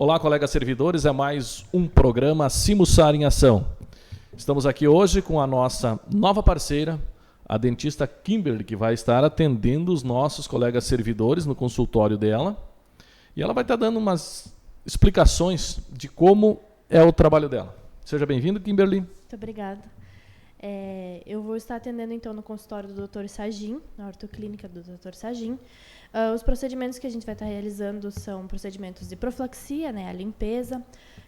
Olá, colegas servidores, é mais um programa Simussar em Ação. Estamos aqui hoje com a nossa nova parceira, a dentista Kimberly, que vai estar atendendo os nossos colegas servidores no consultório dela. E ela vai estar dando umas explicações de como é o trabalho dela. Seja bem-vindo, Kimberly. Muito obrigada. Eu vou estar atendendo então no consultório do Dr. Sagim, na ortoclínica do Dr. Sagim. Os procedimentos que a gente vai estar realizando são procedimentos de profilaxia, né, a limpeza,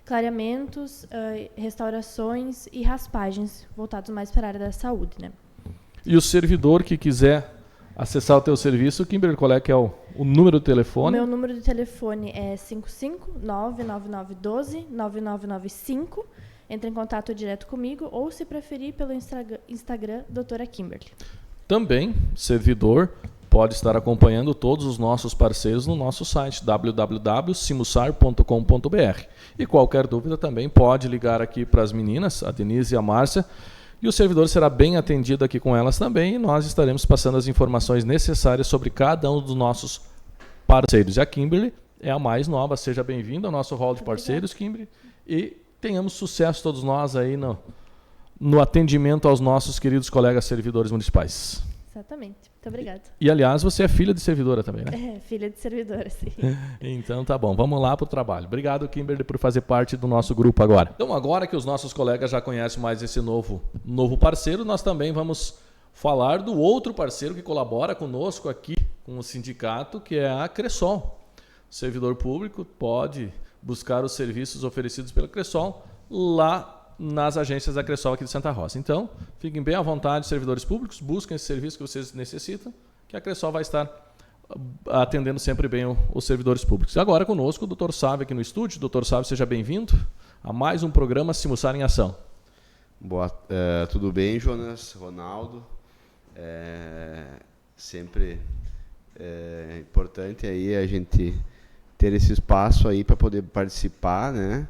clareamentos, restaurações e raspagens, voltados mais para a área da saúde, né? E o servidor que quiser acessar o teu serviço, Kimberly, qual é que é o número do telefone? O meu número de telefone é 55999129995. Entre em contato direto comigo ou, se preferir, pelo Instagram, doutora Kimberly. Também, servidor pode estar acompanhando todos os nossos parceiros no nosso site www.simussar.com.br. E qualquer dúvida também pode ligar aqui para as meninas, a Denise e a Márcia, e o servidor será bem atendido aqui com elas também, e nós estaremos passando as informações necessárias sobre cada um dos nossos parceiros. E a Kimberly é a mais nova. Seja bem-vinda ao nosso hall de parceiros, Kimberly, e tenhamos sucesso todos nós aí no atendimento aos nossos queridos colegas servidores municipais. Exatamente. Muito obrigada. E, aliás, você é filha de servidora também, né? Filha de servidora, sim. Então, tá bom. Vamos lá para o trabalho. Obrigado, Kimberly, por fazer parte do nosso grupo agora. Então, agora que os nossos colegas já conhecem mais esse novo parceiro, nós também vamos falar do outro parceiro que colabora conosco aqui com o sindicato, que é a Cressol. O servidor público pode buscar os serviços oferecidos pela Cressol lá nas agências da Cressol aqui de Santa Rosa. Então, fiquem bem à vontade, servidores públicos, busquem esse serviço que vocês necessitam, que a Cressol vai estar atendendo sempre bem os servidores públicos. E agora conosco o Dr. Sávio aqui no estúdio. Dr. Sávio, seja bem-vindo a mais um programa Simussar em Ação. Tudo bem, Jonas, Ronaldo? Sempre é importante aí a gente ter esse espaço aí para poder participar, né?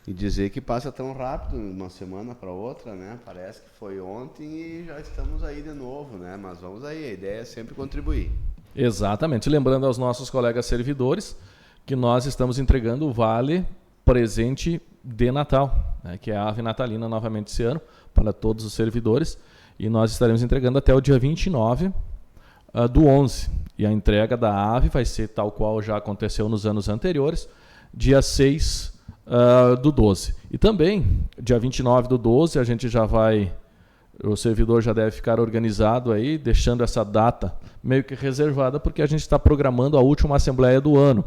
E dizer que passa tão rápido, uma semana para outra, né? Parece que foi ontem e já estamos aí de novo, né? Mas vamos aí, a ideia é sempre contribuir. Exatamente. Lembrando aos nossos colegas servidores que nós estamos entregando o Vale Presente de Natal, né? Que é a ave natalina novamente esse ano, para todos os servidores. E nós estaremos entregando até o dia 29 do 11. E a entrega da ave vai ser tal qual já aconteceu nos anos anteriores, dia 6 do 12. E também, dia 29 do 12, a gente já vai, o servidor já deve ficar organizado aí, deixando essa data meio que reservada, porque a gente está programando a última assembleia do ano.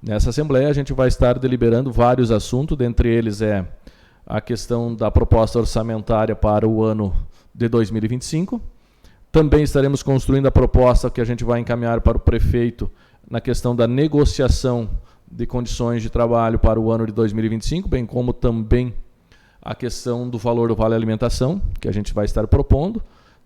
Nessa assembleia a gente vai estar deliberando vários assuntos, dentre eles é a questão da proposta orçamentária para o ano de 2025. Também estaremos construindo a proposta que a gente vai encaminhar para o prefeito na questão da negociação de condições de trabalho para o ano de 2025, bem como também a questão do valor do Vale Alimentação, que a gente vai estar propondo,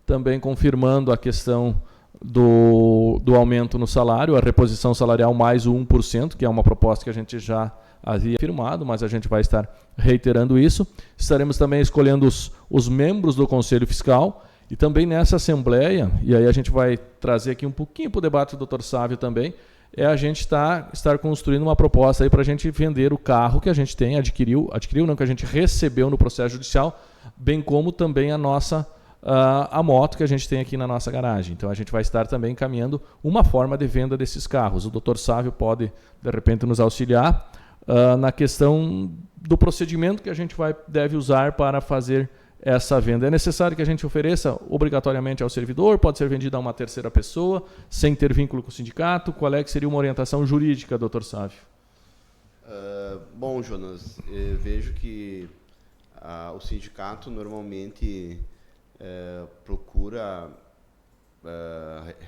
também confirmando a questão do aumento no salário, a reposição salarial mais o 1%, que é uma proposta que a gente já havia firmado, mas a gente vai estar reiterando isso. Estaremos também escolhendo os membros do Conselho Fiscal, e também nessa assembleia, e aí a gente vai trazer aqui um pouquinho para o debate do Dr. Sávio também, a gente estar construindo uma proposta aí para a gente vender o carro que a gente tem, adquiriu não, que a gente recebeu no processo judicial, bem como também a nossa a moto que a gente tem aqui na nossa garagem. Então a gente vai estar também encaminhando uma forma de venda desses carros. O Dr. Sávio pode, de repente, nos auxiliar na questão do procedimento que a gente deve usar para fazer essa venda. É necessário que a gente ofereça obrigatoriamente ao servidor, pode ser vendido a uma terceira pessoa, sem ter vínculo com o sindicato. Qual é que seria uma orientação jurídica, Dr. Sávio? Bom, Jonas, eu vejo que o sindicato normalmente procura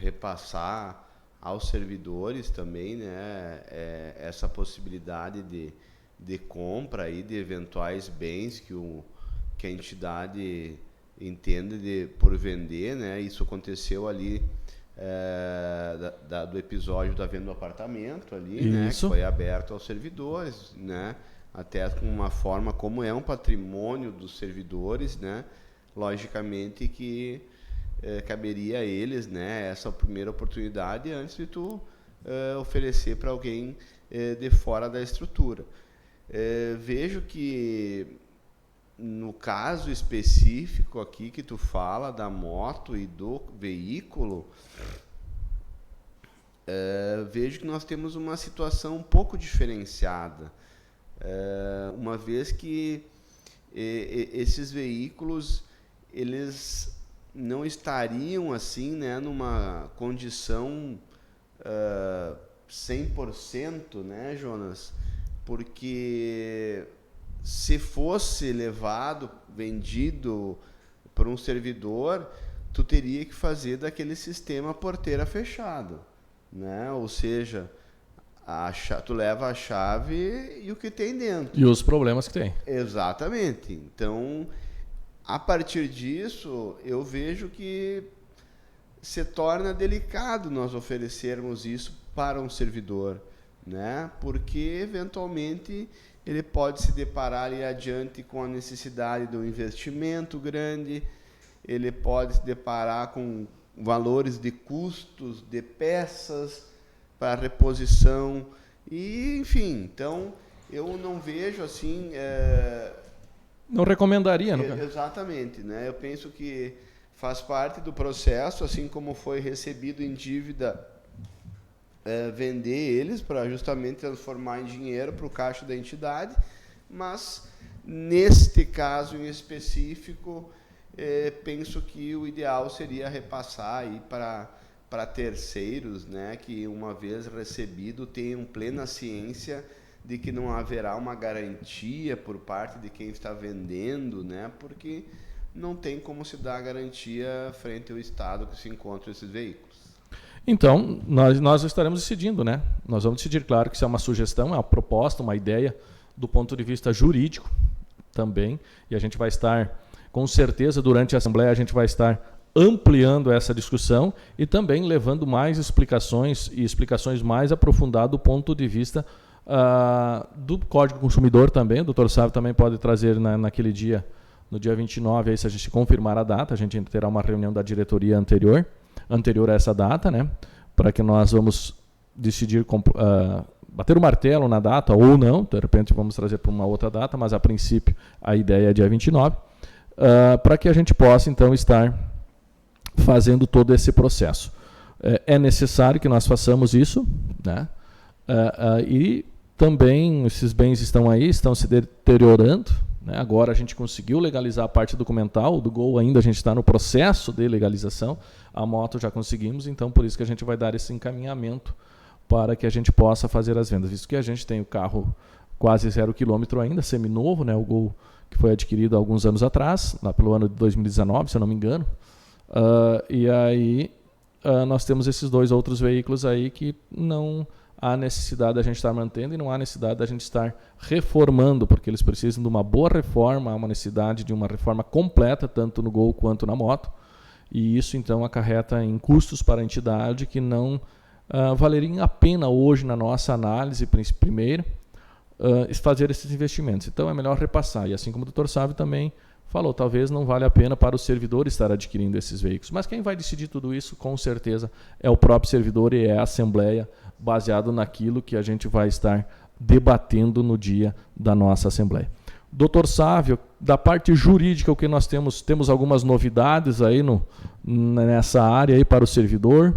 repassar aos servidores também, né, essa possibilidade de compra aí de eventuais bens que a entidade entende por vender, né? Isso aconteceu ali do episódio da venda do apartamento ali, né? Que foi aberto aos servidores, né? Até com uma forma, como é um patrimônio dos servidores, né? Logicamente que caberia a eles, né, essa primeira oportunidade antes de tu oferecer para alguém de fora da estrutura. Vejo que, no caso específico aqui que tu fala da moto e do veículo, vejo que nós temos uma situação um pouco diferenciada, uma vez que esses veículos eles não estariam assim, né, numa condição 100%, né, Jonas? Porque se fosse vendido por um servidor, tu teria que fazer daquele sistema porteira fechada, né? Ou seja, tu leva a chave e o que tem dentro. E os problemas que tem. Exatamente. Então, a partir disso, eu vejo que se torna delicado nós oferecermos isso para um servidor, né? Porque, eventualmente, ele pode se deparar ali adiante com a necessidade de um investimento grande, ele pode se deparar com valores de custos de peças para reposição, e, enfim, então, eu não vejo assim... Não recomendaria, não? Exatamente, né? Eu penso que faz parte do processo, assim como foi recebido em dívida, vender eles para justamente transformar em dinheiro para o caixa da entidade, mas neste caso em específico, penso que o ideal seria repassar aí para terceiros, né, que uma vez recebido tenham plena ciência de que não haverá uma garantia por parte de quem está vendendo, né, porque não tem como se dar garantia frente ao estado que se encontram esses veículos. Então, nós estaremos decidindo, né? Nós vamos decidir, claro, que isso é uma sugestão, é uma proposta, uma ideia do ponto de vista jurídico também, e a gente vai estar, com certeza, durante a Assembleia, a gente vai estar ampliando essa discussão e também levando mais explicações e explicações mais aprofundadas do ponto de vista do Código Consumidor também. O Dr. Sávio também pode trazer naquele dia, no dia 29, aí, se a gente confirmar a data, a gente terá uma reunião da diretoria anterior a essa data, né, para que nós vamos decidir bater o martelo na data ou não, de repente vamos trazer para uma outra data, mas a princípio a ideia é dia 29, para que a gente possa então estar fazendo todo esse processo. É necessário que nós façamos isso, né, e também esses bens estão aí, estão se deteriorando, né? Agora a gente conseguiu legalizar a parte documental, do Gol ainda a gente está no processo de legalização, a moto já conseguimos, então por isso que a gente vai dar esse encaminhamento para que a gente possa fazer as vendas, visto que a gente tem o carro quase 0 km ainda, seminovo, né? O Gol que foi adquirido há alguns anos atrás, lá pelo ano de 2019, se eu não me engano, e aí nós temos esses dois outros veículos aí que não há necessidade da gente estar mantendo e não há necessidade da gente estar reformando, porque eles precisam de uma boa reforma, há uma necessidade de uma reforma completa, tanto no Gol quanto na moto, e isso então acarreta em custos para a entidade que não valeriam a pena hoje, na nossa análise primeira, fazer esses investimentos. Então é melhor repassar, e assim como o Dr. Sávio também falou, talvez não vale a pena para o servidor estar adquirindo esses veículos, mas quem vai decidir tudo isso, com certeza, é o próprio servidor e é a Assembleia, baseado naquilo que a gente vai estar debatendo no dia da nossa Assembleia. Dr. Sávio, da parte jurídica, o que nós temos algumas novidades aí nessa área aí para o servidor,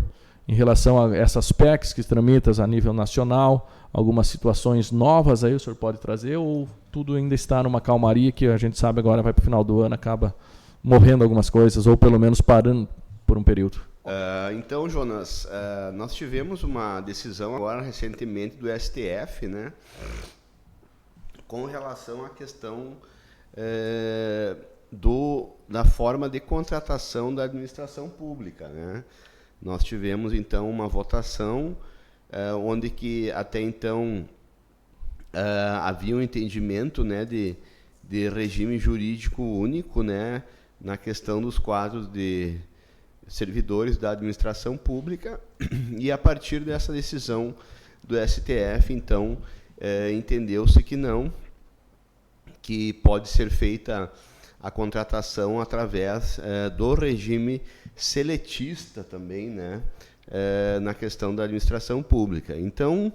em relação a essas PECs que tramitam a nível nacional, algumas situações novas aí o senhor pode trazer, ou tudo ainda está numa calmaria que a gente sabe agora vai para o final do ano, acaba morrendo algumas coisas, ou pelo menos parando por um período? Então, Jonas, nós tivemos uma decisão agora recentemente do STF, né, com relação à questão da forma de contratação da administração pública, né? Nós tivemos então uma votação onde que até então havia um entendimento, né, de regime jurídico único, né, na questão dos quadros de servidores da administração pública, e a partir dessa decisão do STF, então, entendeu-se que pode ser feita a contratação através do regime seletista também, né, na questão da administração pública. Então,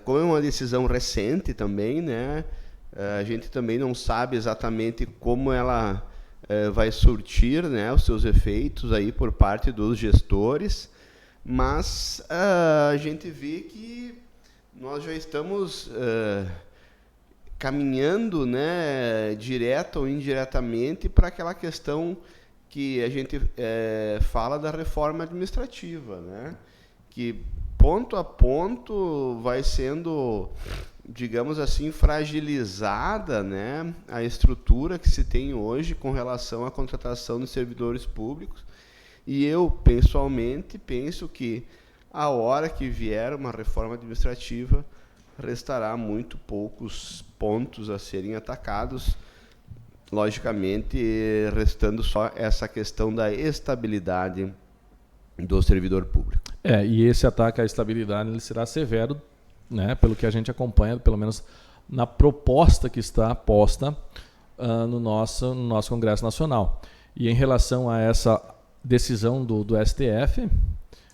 como é uma decisão recente também, né, a gente também não sabe exatamente como ela vai surtir, né, os seus efeitos aí por parte dos gestores, mas a gente vê que nós já estamos caminhando, né, direto ou indiretamente para aquela questão que a gente fala da reforma administrativa, né, que ponto a ponto vai sendo, digamos assim, fragilizada, né, a estrutura que se tem hoje com relação à contratação de servidores públicos. E eu, pessoalmente, penso que a hora que vier uma reforma administrativa, restará muito poucos pontos a serem atacados, logicamente, restando só essa questão da estabilidade do servidor público. E esse ataque à estabilidade ele será severo, né, pelo que a gente acompanha, pelo menos na proposta que está posta no nosso Congresso Nacional. E em relação a essa decisão do STF,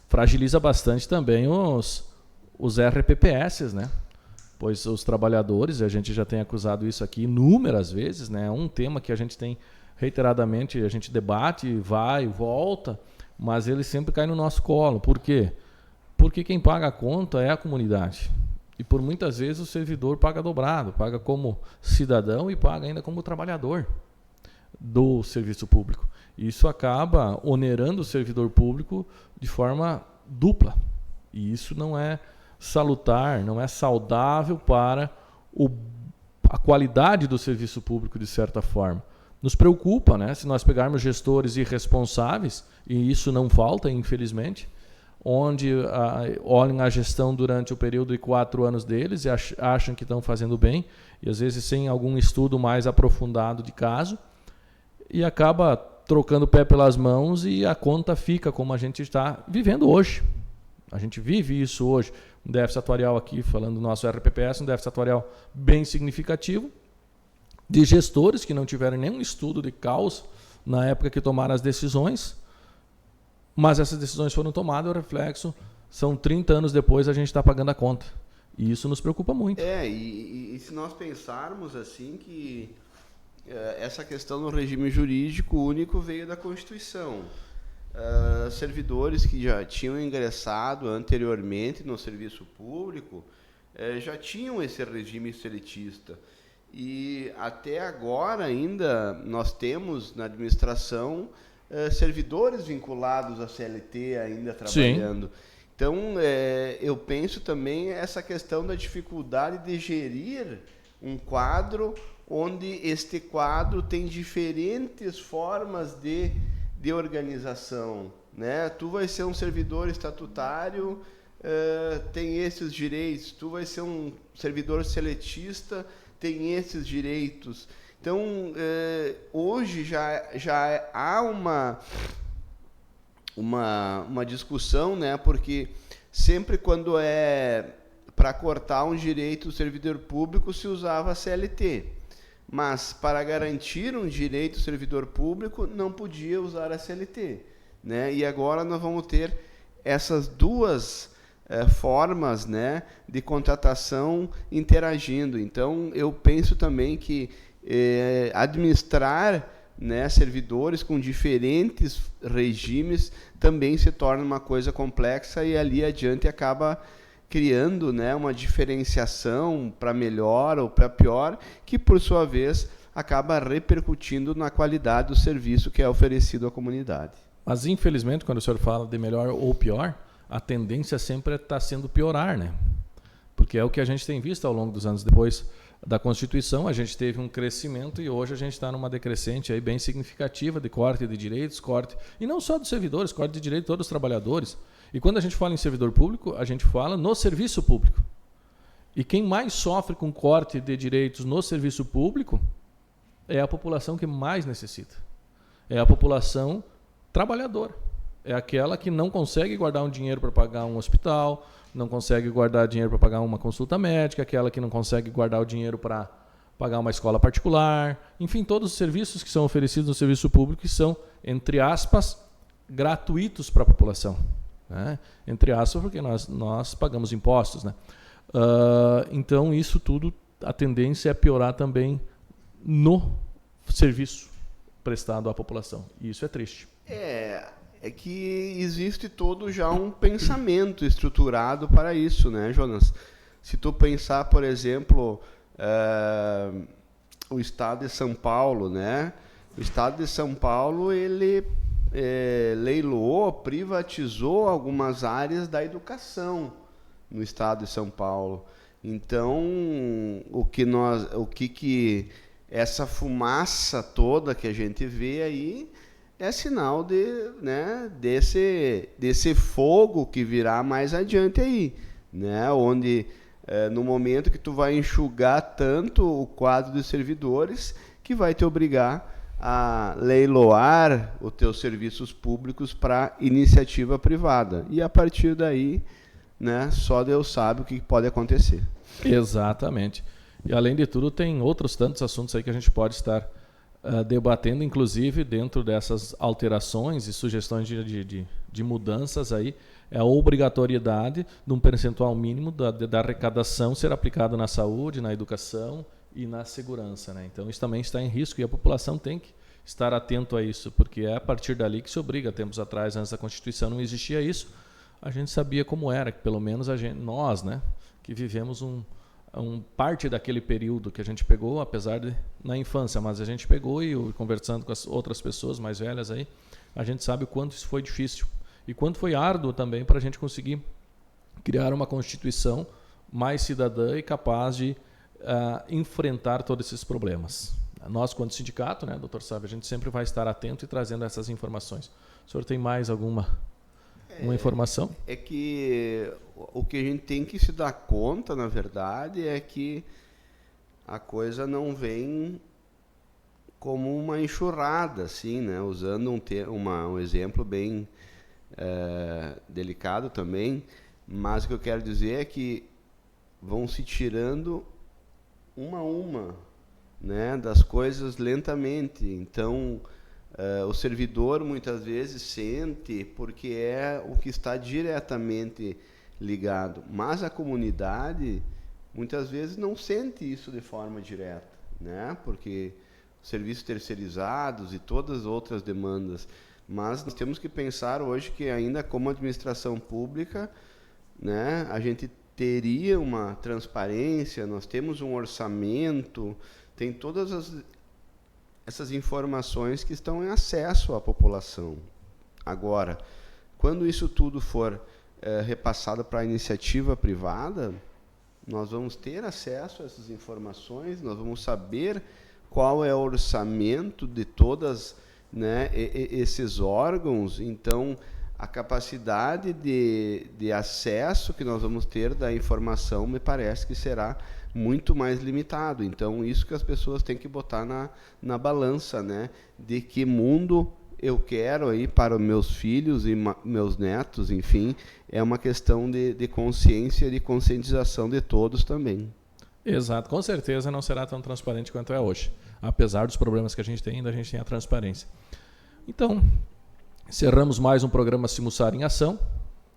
fragiliza bastante também os RPPS, né? Pois os trabalhadores, a gente já tem acusado isso aqui inúmeras vezes, né? É um tema que a gente tem reiteradamente, a gente debate, vai, volta, mas ele sempre cai no nosso colo. Por quê? Porque quem paga a conta é a comunidade. E por muitas vezes o servidor paga dobrado, paga como cidadão e paga ainda como trabalhador do serviço público. Isso acaba onerando o servidor público de forma dupla. E isso não é salutar, não é saudável para a qualidade do serviço público, de certa forma. Nos preocupa, né, se nós pegarmos gestores irresponsáveis, e isso não falta, infelizmente, onde olham a gestão durante o período de 4 anos deles e acham que estão fazendo bem, e às vezes sem algum estudo mais aprofundado de caso, e acaba trocando o pé pelas mãos e a conta fica como a gente está vivendo hoje. A gente vive isso hoje. Um déficit atuarial aqui, falando do nosso RPPS, um déficit atuarial bem significativo, de gestores que não tiveram nenhum estudo de causa na época que tomaram as decisões, mas essas decisões foram tomadas, o reflexo são 30 anos depois a gente está pagando a conta. E isso nos preocupa muito. E se nós pensarmos assim que essa questão do regime jurídico único veio da Constituição. Servidores que já tinham ingressado anteriormente no serviço público já tinham esse regime seletista. E até agora ainda nós temos na administração servidores vinculados à CLT ainda trabalhando. Sim. Então, eu penso também essa questão da dificuldade de gerir um quadro onde este quadro tem diferentes formas de organização, né? Tu vai ser um servidor estatutário, tem esses direitos. Tu vai ser um servidor seletista, tem esses direitos. Então, hoje já há uma discussão, né? Porque sempre quando é para cortar um direito do servidor público se usava a CLT. Mas, para garantir um direito do servidor público, não podia usar a CLT, né? E agora nós vamos ter essas duas formas, né, de contratação interagindo. Então, eu penso também que administrar, né, servidores com diferentes regimes também se torna uma coisa complexa e ali adiante acaba criando, né, uma diferenciação para melhor ou para pior, que, por sua vez, acaba repercutindo na qualidade do serviço que é oferecido à comunidade. Mas, infelizmente, quando o senhor fala de melhor ou pior, a tendência sempre está sendo piorar, né? Porque é o que a gente tem visto ao longo dos anos. Depois da Constituição, a gente teve um crescimento e hoje a gente está numa decrescente aí bem significativa de corte de direitos, e não só dos servidores, corte de direitos de todos os trabalhadores. E quando a gente fala em servidor público, a gente fala no serviço público. E quem mais sofre com corte de direitos no serviço público é a população que mais necessita. É a população trabalhadora. É aquela que não consegue guardar um dinheiro para pagar um hospital, não consegue guardar dinheiro para pagar uma consulta médica, aquela que não consegue guardar o dinheiro para pagar uma escola particular. Enfim, todos os serviços que são oferecidos no serviço público que são, entre aspas, gratuitos para a população. né? Entre aspas, porque nós pagamos impostos, né? Então, isso tudo, a tendência é piorar também no serviço prestado à população. E isso é triste. É que existe todo já um pensamento estruturado para isso, né, Jonas? Se tu pensar, por exemplo, o Estado de São Paulo, né? O Estado de São Paulo, ele leiloou, privatizou algumas áreas da educação no Estado de São Paulo. Então, o que essa fumaça toda que a gente vê aí é sinal desse fogo que virá mais adiante aí, né? Onde no momento que tu vai enxugar tanto o quadro de servidores que vai te obrigar a leiloar os teus serviços públicos para iniciativa privada. E a partir daí, né, só Deus sabe o que pode acontecer. Exatamente. E além de tudo, tem outros tantos assuntos aí que a gente pode estar debatendo, inclusive dentro dessas alterações e sugestões de mudanças aí, é a obrigatoriedade de um percentual mínimo da arrecadação ser aplicado na saúde, na educação e na segurança, né? Então isso também está em risco e a população tem que estar atento a isso, porque é a partir dali que se obriga. Tempos atrás, antes da Constituição, não existia isso. A gente sabia como era, que pelo menos nós, né, que vivemos parte daquele período que a gente pegou, apesar de na infância, mas a gente pegou e conversando com as outras pessoas mais velhas aí, a gente sabe o quanto isso foi difícil e quanto foi árduo também para a gente conseguir criar uma Constituição mais cidadã e capaz de enfrentar todos esses problemas. Nós, quanto sindicato, né, doutor Sávio, a gente sempre vai estar atento e trazendo essas informações. O senhor tem mais alguma informação? É que o que a gente tem que se dar conta, na verdade, é que a coisa não vem como uma enxurrada, assim, né? Usando um exemplo bem delicado também, mas o que eu quero dizer é que vão se tirando uma a uma, né, das coisas lentamente. Então, o servidor muitas vezes sente porque é o que está diretamente ligado, mas a comunidade muitas vezes não sente isso de forma direta, né? Porque serviços terceirizados e todas as outras demandas. Mas nós temos que pensar hoje que ainda como administração pública, né, a gente teria uma transparência, nós temos um orçamento, tem todas essas informações que estão em acesso à população. Agora, quando isso tudo for repassado para a iniciativa privada, nós vamos ter acesso a essas informações, nós vamos saber qual é o orçamento de todas, né, esses órgãos. Então, a capacidade de acesso que nós vamos ter da informação me parece que será muito mais limitado. Então, isso que as pessoas têm que botar na balança, né? De que mundo eu quero aí para os meus filhos e meus netos, enfim, é uma questão de consciência, de conscientização de todos também. Exato, com certeza não será tão transparente quanto é hoje. Apesar dos problemas que a gente tem, ainda a gente tem a transparência. Então, encerramos mais um programa Simussar em Ação,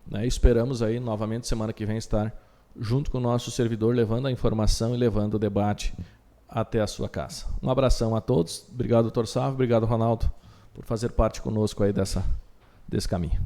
né? Esperamos aí novamente semana que vem estar junto com o nosso servidor, levando a informação e levando o debate até a sua casa. Um abração a todos. Obrigado, doutor Sávio. Obrigado, Ronaldo, por fazer parte conosco aí desse caminho.